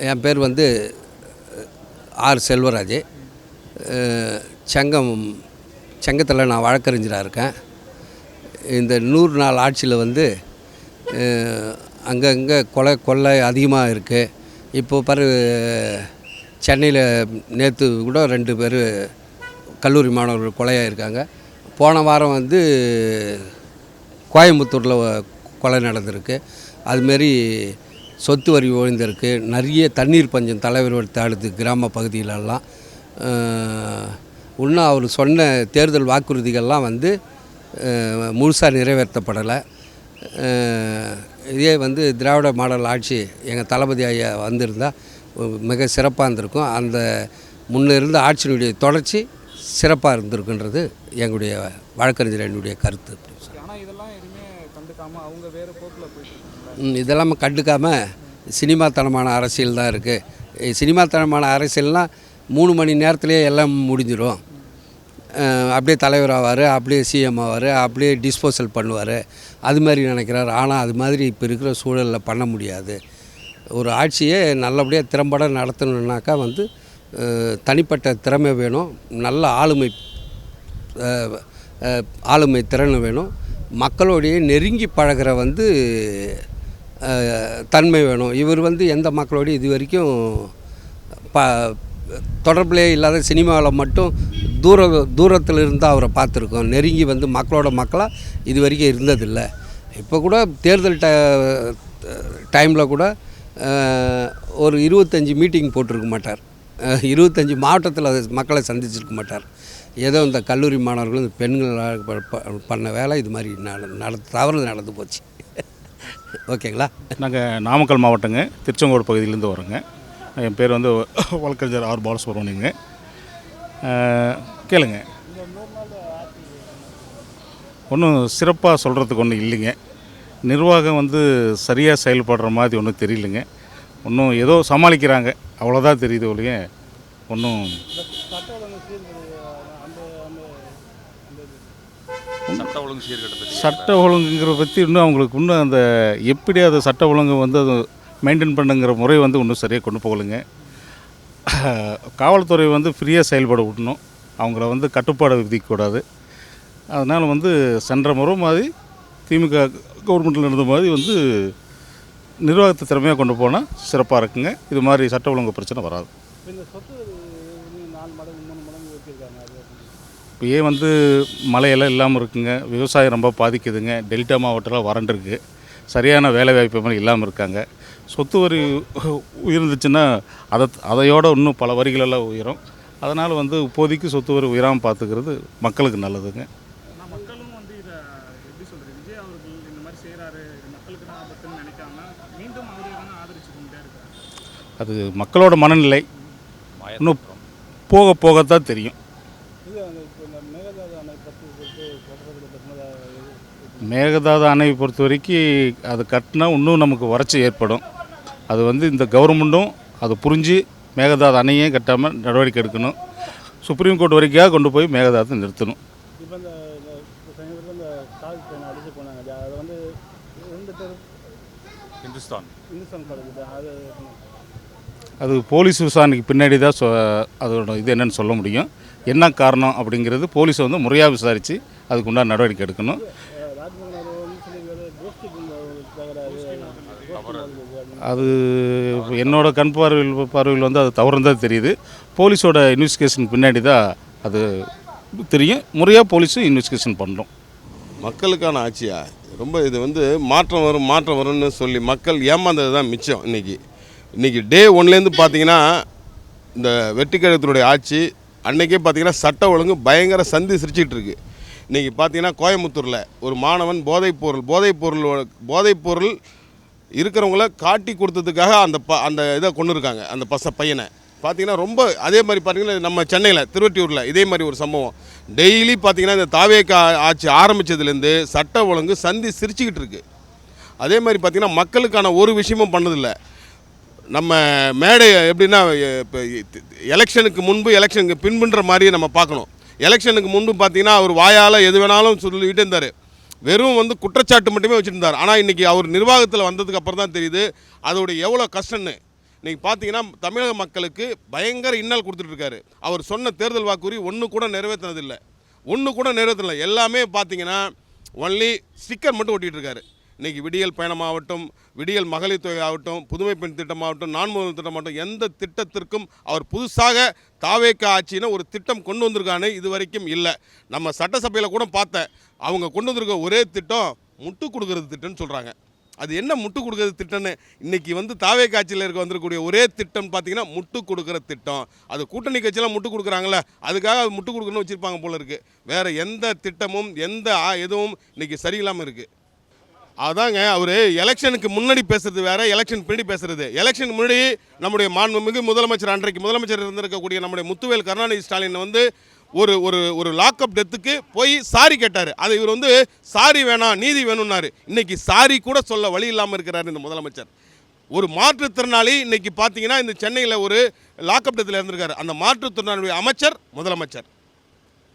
என் பேர் வந்து ஆர் செல்வராஜ். செங்கத்தில் நான் வழக்கறிஞராக இருக்கேன். இந்த 100 நாள் ஆட்சியில் வந்து அங்கங்கே கொள்ளை அதிகமாக இருக்குது. இப்போது சென்னையில் நேற்று கூட 2 பேர் கல்லூரி மாணவர்கள் கொலையாக இருக்காங்க. போன வாரம் வந்து கோயம்புத்தூரில் கொலை நடந்திருக்கு. அதுமாரி சொத்து வரி ஒழிந்திருக்கு. நிறைய தண்ணீர் பஞ்சம் தலைவர் தாடுது கிராம பகுதியிலெல்லாம். இன்னும் அவர் சொன்ன தேர்தல் வாக்குறுதிகள்லாம் வந்து முழுசாக நிறைவேற்றப்படலை. இதே வந்து திராவிட மாடல் ஆட்சி எங்கள் தளபதி ஐயா வந்திருந்தால் மிக சிறப்பாக இருந்திருக்கும். அந்த முன்னே இருந்த ஆட்சியினுடைய தொடர்ச்சி சிறப்பாக இருந்திருக்குன்றது எங்களுடைய வழக்கறிஞர் என்னுடைய கருத்து. இதெல்லாம் கண்டுக்காமல் சினிமாத்தனமான அரசியல் தான் இருக்குது. சினிமாத்தனமான அரசியல்னால் 3 மணி நேரத்துலேயே எல்லாம் முடிஞ்சிடும். அப்படியே தலைவராவார், அப்படியே சிஎம் ஆவார், அப்படியே டிஸ்போசல் பண்ணுவார், அது மாதிரி நினைக்கிறார். ஆனால் அது மாதிரி இப்போ இருக்கிற சூழலில் பண்ண முடியாது. ஒரு ஆட்சியை நல்லபடியாக திறம்பட நடத்தணுன்னாக்கா வந்து தனிப்பட்ட திறமை வேணும், நல்ல ஆளுமை திறன் வேணும், மக்களோடைய நெருங்கி பழகிற வந்து தன்மை வேணும். இவர் வந்து எந்த மக்களோடையும் இது வரைக்கும் தொடர்பிலே இல்லாத சினிமாவில் மட்டும் தூரத்தில் இருந்தால் அவரை பார்த்துருக்கோம். நெருங்கி வந்து மக்களாக இது வரைக்கும் இருந்ததில்லை. இப்போ கூட தேர்தல் டைமில் கூட ஒரு 25 மீட்டிங் போட்டிருக்க மாட்டார். 25 மாவட்டத்தில் மக்களை சந்திச்சிருக்க மாட்டார். ஏதோ இந்த கல்லூரி மாணவர்கள் இந்த பெண்கள் பண்ண வேலை இது மாதிரி தவறு நடந்து போச்சு. ஓகேங்களா? நாங்கள் நாமக்கல் மாவட்டங்க, திருச்செங்கோடு பகுதியிலேருந்து வரோங்க. என் பேர் வந்து வழக்கறிஞர் ஆர் பாலசுப்ரமணியங்க. கேளுங்க. ஒன்றும் சிறப்பாக சொல்கிறதுக்கு ஒன்றும் இல்லைங்க. நிர்வாகம் வந்து சரியாக செயல்படுற மாதிரி ஒன்றும் தெரியலைங்க. ஒன்றும் ஏதோ சமாளிக்கிறாங்க, அவ்வளோதான் தெரியுது ஒழிய ஒன்றும் சட்ட ஒழுங்குங்கிற பற்றி இன்னும் அவங்களுக்கு இன்னும் அந்த எப்படி அதை சட்ட ஒழுங்கு வந்து அது மெயின்டைன் பண்ணுங்கிற முறை வந்து இன்னும் சரியாக கொண்டு போகலைங்க. காவல்துறை வந்து ஃப்ரீயாக செயல்பட விடணும், அவங்கள வந்து கட்டுப்பாடு விதிக்கக்கூடாது. அதனால் வந்து சென்ற முறை மாதிரி திமுக கவர்மெண்ட்டில் இருந்த மாதிரி வந்து நிர்வாகத்தை திறமையாக கொண்டு போனால் சிறப்பாக இருக்குங்க. இது மாதிரி சட்ட ஒழுங்கு பிரச்சனை வராது. இப்போயே வந்து மழையெல்லாம் இல்லாமல் இருக்குங்க, விவசாயம் ரொம்ப பாதிக்குதுங்க. டெல்டா மாவட்டத்தில் வறண்டுருக்கு, சரியான வேலைவாய்ப்பு மாதிரி இல்லாமல் இருக்காங்க. சொத்து வரி உயர்ந்துச்சுன்னா அதையோட இன்னும் பல வரிகளெல்லாம் உயரும். அதனால் வந்து இப்போதைக்கு சொத்து வரி உயராமல் பார்த்துக்கிறது மக்களுக்கு நல்லதுங்க. அது மக்களோட மனநிலை, இன்னும் போகத்தான் தெரியும். மேகதாது அணை பொறுத்த வரைக்கும் அது கட்டினா இன்னும் நமக்கு வறட்சி ஏற்படும். அது வந்து இந்த கவர்மெண்ட்டும் அது புரிஞ்சு மேகதாது அணையே கட்டாமல் நடவடிக்கை எடுக்கணும். சுப்ரீம் கோர்ட் வரைக்காக கொண்டு போய் மேகதாதை நிறுத்தணும். அது போலீஸ் விசாரணைக்கு பின்னாடி தான் அதோட இது என்னென்னு சொல்ல முடியும். என்ன காரணம் அப்படிங்கிறது போலீஸை வந்து முறையாக விசாரித்து அதுக்கு உண்டான நடவடிக்கை எடுக்கணும். அது என்னோட கண் பார்வையில் வந்து அது தவறுன்னு தான் தெரியுது. போலீஸோட இன்வெஸ்டிகேஷன் பின்னாடி தான் அது தெரியும். முறையாக போலீஸும் இன்வெஸ்டிகேஷன் பண்ணுறோம். மக்களுக்கான ஆட்சியா ரொம்ப இது வந்து மாற்றம் வரும்னு சொல்லி மக்கள் ஏமாந்தது தான் மிச்சம். இன்றைக்கி டே 1லேருந்து பார்த்தீங்கன்னா இந்த வெற்றிக்கழகத்தினுடைய ஆட்சி அன்றைக்கே பார்த்தீங்கன்னா சட்ட ஒழுங்கு பயங்கர சந்தி சிரிச்சிட்டு இருக்கு. இன்றைக்கி பார்த்தீங்கன்னா கோயம்புத்தூரில் ஒரு மாணவன் போதைப்பொருள் இருக்கிறவங்கள காட்டி கொடுத்ததுக்காக அந்த இதை கொண்டு இருக்காங்க. அந்த பையனை பார்த்தீங்கன்னா ரொம்ப அதே மாதிரி பார்த்தீங்கன்னா நம்ம சென்னையில் திருவொற்றியூரில் இதே மாதிரி ஒரு சம்பவம். டெய்லி பார்த்தீங்கன்னா இந்த தாவேக்கா ஆட்சி ஆரம்பித்ததுலேருந்து சட்ட ஒழுங்கு சந்தி சிரிச்சுக்கிட்டு இருக்குது. அதே மாதிரி பார்த்திங்கன்னா மக்களுக்கான ஒரு விஷயமும் பண்ணதில்லை. நம்ம மேடை எப்படின்னா இப்போ எலெக்ஷனுக்கு முன்பு எலெக்ஷனுக்கு பின்புன்ற மாதிரியே நம்ம பார்க்கணும். எலெக்ஷனுக்கு முன்பு பார்த்திங்கன்னா அவர் வாயால் எது வேணாலும் சொல்லிகிட்டே இருந்தார். வெறும் வந்து குற்றச்சாட்டு மட்டுமே வச்சுருந்தார். ஆனால் இன்றைக்கி அவர் நிர்வாகத்தில் வந்ததுக்கு அப்புறம் தான் தெரியுது அதோடைய எவ்வளோ கஷ்டம்னு. இன்றைக்கி பார்த்தீங்கன்னா தமிழக மக்களுக்கு பயங்கர இன்னல் கொடுத்துட்ருக்காரு. அவர் சொன்ன தேர்தல் வாக்குறுதி ஒன்று கூட நிறைவேற்றினதில்லை, எல்லாமே பார்த்தீங்கன்னா ஒன்லி ஸ்டிக்கர் மட்டும் ஒட்டிகிட்டு இருக்காரு. இன்றைக்கி விடியல் பயணமாகட்டும், விடியல் மகளிர் தொகை ஆகட்டும், புதுமை பெண் திட்டமாகட்டும், நான்முதல் திட்டமாகட்டும், எந்த திட்டத்திற்கும் அவர் புதுசாக தாவேக்கா ஆட்சின்னு ஒரு திட்டம் கொண்டு வந்திருக்கான்னு இது வரைக்கும் இல்லை. நம்ம சட்டசபையில் கூட பார்த்தேன், அவங்க கொண்டு வந்திருக்க ஒரே திட்டம் முட்டு கொடுக்கறது திட்டம்னு சொல்கிறாங்க. அது என்ன முட்டு கொடுக்கறது திட்டம்னு இன்றைக்கி தாவேக்கா ஆட்சியில் வந்திருக்கக்கூடிய ஒரே திட்டம் பார்த்தீங்கன்னா முட்டு கொடுக்குற திட்டம். அது கூட்டணி கட்சியெல்லாம் முட்டு கொடுக்குறாங்களே, அதுக்காக அது முட்டு கொடுக்கணும்னு வச்சுருப்பாங்க போல இருக்குது. வேறு எந்த திட்டமும் எதுவும் இன்றைக்கி சரியில்லாமல் இருக்குது. அதாங்க அவர் எலெக்ஷனுக்கு முன்னாடி பேசுறது வேறு, எலெக்ஷன் பின்னாடி பேசுறது. எலெக்ஷன் முன்னாடி நம்முடைய மாண்புமிகு முதலமைச்சர், அன்றைக்கு முதலமைச்சர் இருந்திருக்கக்கூடிய நம்முடைய முத்துவேல் கருணாநிதி ஸ்டாலின் ஒரு ஒரு ஒரு லாக்அப் டெத்துக்கு போய் சாரி கேட்டார். அது இவர் சாரி வேணாம் நீதி வேணும்னாரு. இன்றைக்கி சாரி கூட சொல்ல வழி இல்லாமல் இருக்கிறார் இந்த முதலமைச்சர். ஒரு மாற்றுத்திறனாளி இன்றைக்கி பார்த்தீங்கன்னா இந்த சென்னையில் ஒரு லாக்அப் டெத்தில் இருந்திருக்காரு. அந்த மாற்றுத்திறனாளியுடைய அமைச்சர் முதலமைச்சர்,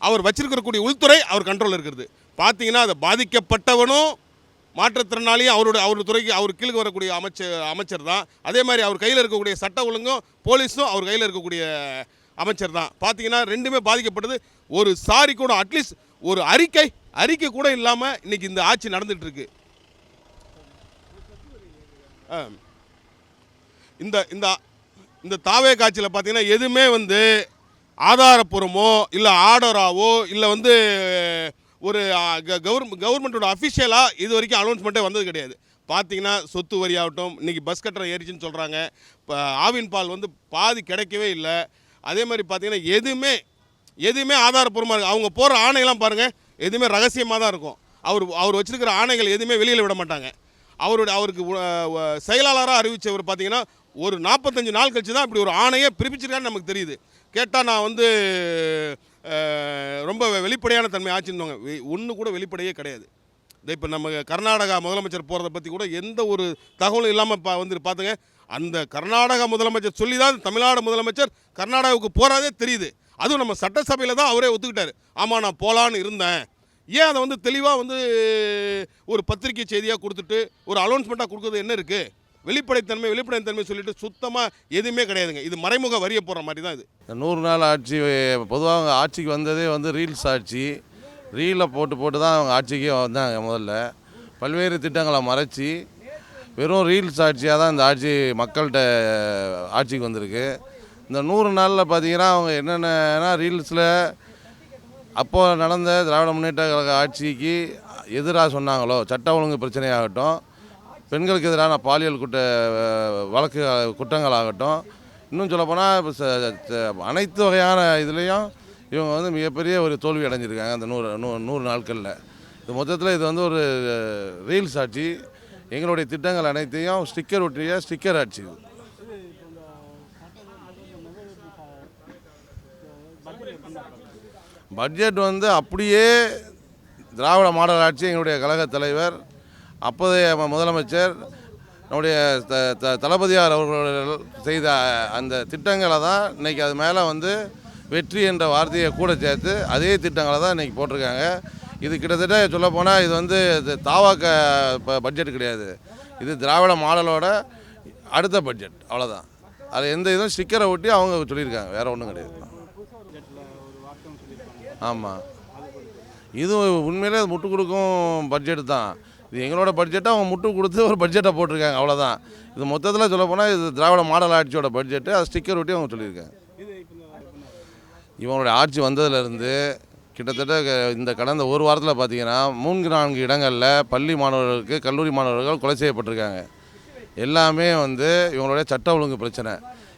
அவர் வச்சிருக்கக்கூடிய உள்துறை அவர் கண்ட்ரோல் இருக்கிறது. பார்த்தீங்கன்னா அதை பாதிக்கப்பட்டவனும் மாற்றுத்திறனாளியும் அவருடைய துறைக்கு அவர் கீழே வரக்கூடிய அமைச்சர் தான். அதே மாதிரி அவர் கையில் இருக்கக்கூடிய சட்ட ஒழுங்கும் போலீஸும் அவர் கையில் இருக்கக்கூடிய அமைச்சர் தான். பார்த்தீங்கன்னா ரெண்டுமே பாதிக்கப்பட்டது. ஒரு சாரி கூட, அட்லீஸ்ட் ஒரு அறிக்கை கூட இல்லாமல் இன்றைக்கி இந்த ஆட்சி நடந்துகிட்டு இருக்கு. இந்த தாவே காட்சியில் பார்த்தீங்கன்னா எதுவுமே ஆதாரப்பூர்வமோ இல்லை ஆர்டராவோ இல்லை ஒரு கவர்மெண்ட்டோட அஃபிஷியலாக இது வரைக்கும் அனௌன்ஸ்மெண்ட்டே வந்தது கிடையாது. பார்த்தீங்கன்னா சொத்து வரி ஆகட்டும், இன்றைக்கி பஸ் கட்டணம் ஏறிச்சுன்னு சொல்கிறாங்க. இப்போ ஆவின் பால் பாதி கிடைக்கவே இல்லை. அதே மாதிரி பார்த்தீங்கன்னா எதுவுமே ஆதாரப்பூர்வமாக இருக்குது. அவங்க போகிற ஆணைகள்லாம் பாருங்கள், எதுவுமே ரகசியமாக தான் இருக்கும். அவர் வச்சுருக்கிற ஆணைகள் எதுவுமே வெளியில் விட மாட்டாங்க. அவருக்கு செயலாளராக அறிவித்தவர் பார்த்தீங்கன்னா ஒரு 45 நாள் கழிச்சு தான் இப்படி ஒரு ஆணையை பிறப்பிச்சிருக்கான்னு நமக்கு தெரியுது. கேட்டால் நான் ரொம்ப வெளிப்படையான தன்மை ஆச்சுன்னு ஒன்று கூட வெளிப்படையே கிடையாது. இப்போ நம்ம கர்நாடகா முதலமைச்சர் போகிறத பற்றி கூட எந்த ஒரு தகவலும் இல்லாமல் பார்த்துங்க. அந்த கர்நாடகா முதலமைச்சர் சொல்லி தான் தமிழ்நாடு முதலமைச்சர் கர்நாடகாவுக்கு போகிறதே தெரியுது. அதுவும் நம்ம சட்டசபையில் தான் அவரே ஒத்துக்கிட்டார். ஆமாம் நான் போகலான்னு இருந்தேன். ஏன் அதை தெளிவாக ஒரு பத்திரிகை செய்தியாக கொடுத்துட்டு ஒரு அனௌன்ஸ்மெண்ட்டாக கொடுக்குறது என்ன இருக்குது? வெளிப்படைத்தன்மை சொல்லிட்டு சுத்தமாக எதுவுமே கிடையாதுங்க. இது மறைமுக வரியை போடுற மாதிரி தான் இது. 100 நாள் ஆட்சி பொதுவாக அவங்க ஆட்சிக்கு வந்ததே ரீல்ஸ் ஆட்சி. ரீலில் போட்டு தான் அவங்க ஆட்சிக்கே வந்தாங்க. முதல்ல பல்வேறு திட்டங்களை மறைச்சி வெறும் ரீல்ஸ் ஆட்சியாக தான் இந்த ஆட்சி மக்கள்கிட்ட ஆட்சிக்கு வந்திருக்கு. இந்த 100 நாளில் பார்த்தீங்கன்னா அவங்க என்னென்னா ரீல்ஸில் அப்போது நடந்த திராவிட முன்னேற்ற கழக ஆட்சிக்கு எதிராக சொன்னாங்களோ, சட்ட ஒழுங்கு பிரச்சனையாகட்டும், பெண்களுக்கு எதிரான பாலியல் குற்றங்களாகட்டும், இன்னும் சொல்லப்போனால் இப்போ அனைத்து வகையான இதுலேயும் இவங்க மிகப்பெரிய ஒரு தோல்வி அடைஞ்சிருக்காங்க அந்த 100 நாட்களில். இது மொத்தத்தில் இது ஒரு ரீல்ஸ் ஆட்சி. எங்களுடைய திட்டங்கள் அனைத்தையும் ஸ்டிக்கர் ஒட்டிய ஸ்டிக்கர் ஆட்சி. பட்ஜெட் அப்படியே திராவிட மாடல் ஆட்சி. எங்களுடைய கழக தலைவர், அப்போதைய முதலமைச்சர் நம்முடைய தளபதியார் அவர்கள் செய்த அந்த திட்டங்களை தான் இன்றைக்கி அது மேலே வெற்றி என்ற வார்த்தையை கூட சேர்த்து அதே திட்டங்களை தான் இன்றைக்கி போட்டிருக்காங்க. இது கிட்டத்தட்ட சொல்லப்போனால் இது தாவாக்க பட்ஜெட் கிடையாது. இது திராவிட மாடலோட அடுத்த பட்ஜெட், அவ்வளோதான். அது எந்த இதுவும் ஸ்டிக்கரை ஒட்டி அவங்க சொல்லியிருக்காங்க, வேறு ஒன்றும் கிடையாது. ஆமாம், இது உண்மையிலே முட்டு கொடுக்கும் பட்ஜெட் தான். இது எங்களோட பட்ஜெட்டை அவங்க முட்டு கொடுத்து ஒரு பட்ஜெட்டை போட்டிருக்காங்க, அவ்வளோதான். இது மொத்தத்தில் சொல்லப்போனால் இது திராவிட மாடல் ஆட்சியோட பட்ஜெட்டு. அது ஸ்டிக்கர் ஒட்டி அவங்க சொல்லியிருக்காங்க. இவங்களுடைய ஆட்சி வந்ததுலேருந்து கிட்டத்தட்ட இந்த கடந்த ஒரு வாரத்தில் பார்த்தீங்கன்னா 3-4 இடங்களில் பள்ளி மாணவர்களுக்கு, கல்லூரி மாணவர்கள் கொலை செய்யப்பட்டிருக்காங்க. எல்லாமே இவங்களுடைய சட்ட ஒழுங்கு பிரச்சனை.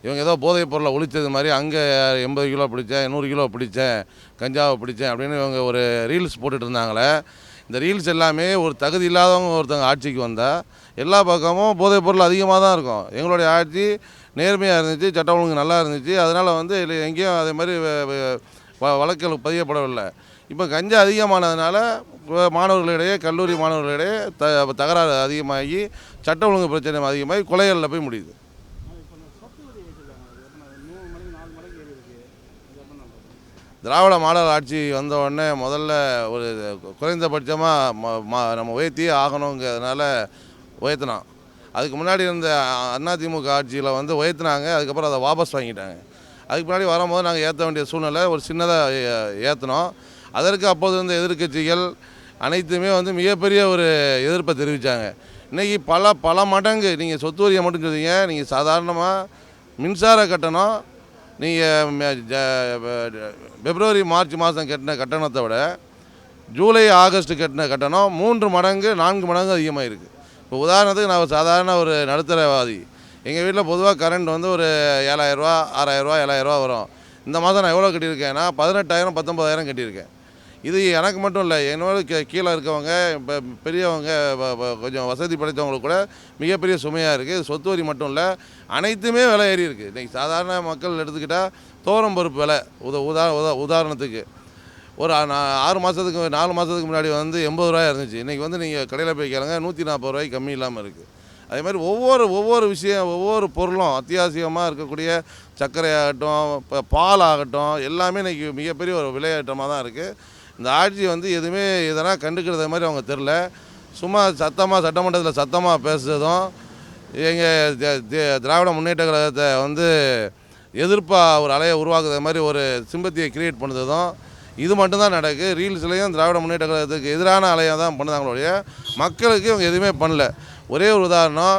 இவங்க ஏதோ போதைப் பொருளை ஒழித்தது மாதிரி அங்கே 80 கிலோ பிடிச்சேன், 100 கிலோ பிடிச்சேன், கஞ்சாவை பிடிச்சேன் அப்படின்னு இவங்க ஒரு ரீல்ஸ் போட்டுட்டு இருந்தாங்களே. இந்த ரீல்ஸ் எல்லாமே ஒரு தகுதி இல்லாதவங்க ஒருத்தவங்க ஆட்சிக்கு வந்தால் எல்லா பக்கமும் போதைப் பொருள் அதிகமாக தான் இருக்கும். எங்களுடைய ஆட்சி நேர்மையாக இருந்துச்சு, சட்ட ஒழுங்கு நல்லா இருந்துச்சு. அதனால் எங்கேயும் அதே மாதிரி வழக்குகள் பதியப்படவில்லை. இப்போ கஞ்சா அதிகமானதுனால மாணவர்களிடையே, கல்லூரி மாணவர்களிடையே தகராறு அதிகமாகி சட்ட ஒழுங்கு பிரச்சனை அதிகமாகி கொலைகளில் போய் முடியுது. திராவிட மாடல் ஆட்சி வந்த உடனே முதல்ல ஒரு குறைந்தபட்சமாக நம்ம உயர்த்தியே ஆகணுங்கிறதுனால உயர்த்தினோம். அதுக்கு முன்னாடி இருந்த அதிமுக ஆட்சியில் வந்து உயர்த்தினாங்க, அதுக்கப்புறம் அதை வாபஸ் வாங்கிட்டாங்க. அதுக்கு முன்னாடி வரும்போது நாங்கள் ஏற்ற வேண்டிய சூழ்நிலை ஒரு சின்னதாக ஏற்றினோம். அதற்கு அப்போது இருந்த எதிர்க்கட்சிகள் அனைத்துமே வந்து மிகப்பெரிய ஒரு எதிர்ப்பை தெரிவித்தாங்க. இன்றைக்கி பல மடங்கு நீங்கள் சொத்து வரியை மட்டும் சொல்லுவீங்க, நீங்கள் சாதாரணமாக மின்சார கட்டணம் நீங்கள் பிப்ரவரி மார்ச் மாதம் கட்டின கட்டணத்தை விட ஜூலை ஆகஸ்ட் கட்டின கட்டணம் 3 மடங்கு 4 மடங்கு அதிகமாக இருக்குது. இப்போ உதாரணத்துக்கு நான் ஒரு சாதாரண ஒரு நடுத்தரவாதி, எங்கள் வீட்டில் பொதுவாக கரண்ட் வந்து ஒரு 7,000 ரூபா 6,000 ரூபா 7,000 ரூபா வரும். இந்த மாதம் நான் எவ்வளோ கட்டியிருக்கேன்னா 18,000 19,000 கட்டியிருக்கேன். இது எனக்கு மட்டும் இல்லை, என்னோட கீழே இருக்கவங்க இப்போ பெரியவங்க கொஞ்சம் வசதி படைத்தவங்களுக்கு கூட மிகப்பெரிய சுமையாக இருக்குது. சொத்து வரி மட்டும் இல்லை, அனைத்துமே விலை ஏறி இருக்குது. இன்றைக்கி சாதாரண மக்கள் எடுத்துக்கிட்டால் தோரம் பருப்பு விலை உதாரணத்துக்கு ஒரு 4 மாதத்துக்கு முன்னாடி வந்து 80 ரூபாய் இருந்துச்சு. இன்றைக்கி வந்து நீங்கள் கடையில் போய் கேளுங்க 140 ரூபாய்க்கு கம்மி இல்லாமல் இருக்குது. அதே மாதிரி ஒவ்வொரு விஷயம் ஒவ்வொரு பொருளும் அத்தியாவசியமாக இருக்கக்கூடிய சர்க்கரை ஆகட்டும், இப்போ பால் ஆகட்டும், எல்லாமே இன்றைக்கி மிகப்பெரிய ஒரு விலையேற்றமாக தான் இருக்குது. இந்த ஆட்சி வந்து எதுவுமே இதெல்லாம் கண்டுக்கிறது மாதிரி அவங்க தெரில. சும்மா சட்டமன்றத்தில் சத்தமாக பேசுறதும், எங்கள் திராவிட முன்னேற்ற கழகத்தை வந்து எதிர்ப்பாக ஒரு அலையை உருவாக்குற மாதிரி ஒரு சிம்பத்தியை கிரியேட் பண்ணுறதும் இது மட்டும்தான் நடக்குது. ரீல்ஸ்லேயும் திராவிட முன்னேற்ற கழகத்துக்கு எதிரான அலையாக தான் பண்ணுறாங்களோடைய மக்களுக்கு இவங்க எதுவுமே பண்ணல. ஒரே ஒரு உதாரணம்,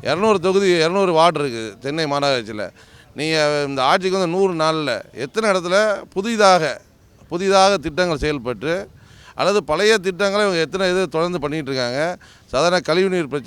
200 தொகுதி 200 வார்டு இருக்குது சென்னை மாநகராட்சியில். நீங்கள் இந்த ஆட்சிக்கு வந்து 100 நாளில் எத்தனை இடத்துல புதிதாக திட்டங்கள் செயல்பட்டு அல்லது பழைய திட்டங்களை இவங்க எத்தனை இது தொடர்ந்து பண்ணிகிட்டு இருக்காங்க. சாதாரண கழிவுநீர் பிரச்சனை